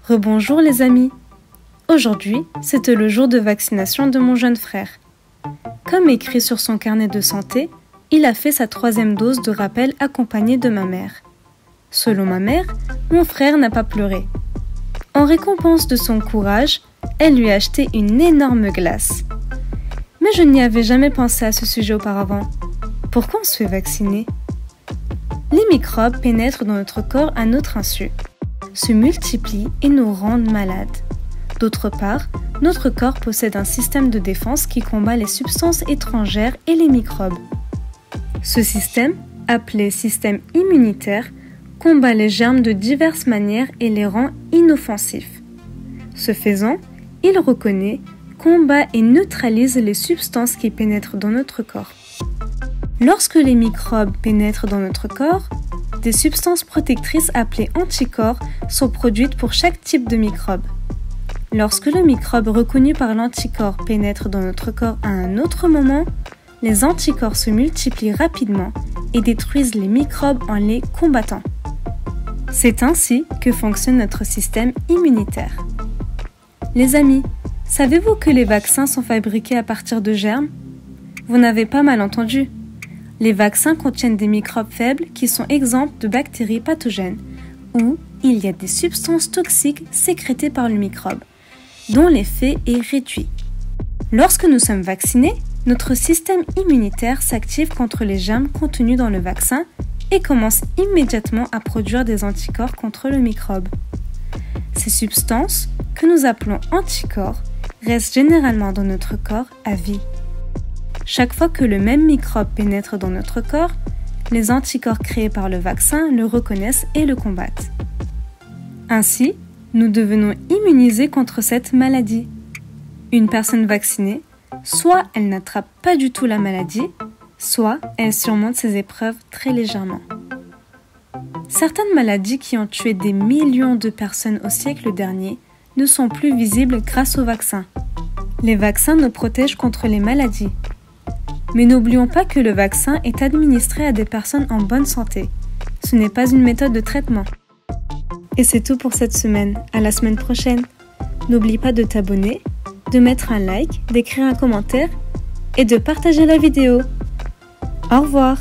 Rebonjour les amis. Aujourd'hui, c'était le jour de vaccination de mon jeune frère. Comme écrit sur son carnet de santé, il a fait sa 3e dose de rappel accompagnée de ma mère. Selon ma mère, mon frère n'a pas pleuré. En récompense de son courage, elle lui a acheté une énorme glace. Mais je n'y avais jamais pensé à ce sujet auparavant. Pourquoi on se fait vacciner ? Les microbes pénètrent dans notre corps à notre insu, se multiplient et nous rendent malades. D'autre part, notre corps possède un système de défense qui combat les substances étrangères et les microbes. Ce système, appelé système immunitaire, combat les germes de diverses manières et les rend inoffensifs. Ce faisant, il reconnaît, combat et neutralise les substances qui pénètrent dans notre corps. Lorsque les microbes pénètrent dans notre corps, des substances protectrices appelées anticorps sont produites pour chaque type de microbe. Lorsque le microbe reconnu par l'anticorps pénètre dans notre corps à un autre moment, les anticorps se multiplient rapidement et détruisent les microbes en les combattant. C'est ainsi que fonctionne notre système immunitaire. Les amis, savez-vous que les vaccins sont fabriqués à partir de germes ? Vous n'avez pas mal entendu. Les vaccins contiennent des microbes faibles qui sont exempts de bactéries pathogènes, ou il y a des substances toxiques sécrétées par le microbe, dont l'effet est réduit. Lorsque nous sommes vaccinés, notre système immunitaire s'active contre les germes contenus dans le vaccin et commence immédiatement à produire des anticorps contre le microbe. Ces substances, que nous appelons anticorps, restent généralement dans notre corps à vie. Chaque fois que le même microbe pénètre dans notre corps, les anticorps créés par le vaccin le reconnaissent et le combattent. Ainsi, nous devenons immunisés contre cette maladie. Une personne vaccinée, soit elle n'attrape pas du tout la maladie, soit elle surmonte ces épreuves très légèrement. Certaines maladies qui ont tué des millions de personnes au siècle dernier ne sont plus visibles grâce aux vaccins. Les vaccins nous protègent contre les maladies. Mais n'oublions pas que le vaccin est administré à des personnes en bonne santé. Ce n'est pas une méthode de traitement. Et c'est tout pour cette semaine. À la semaine prochaine. N'oublie pas de t'abonner, de mettre un like, d'écrire un commentaire et de partager la vidéo. Au revoir.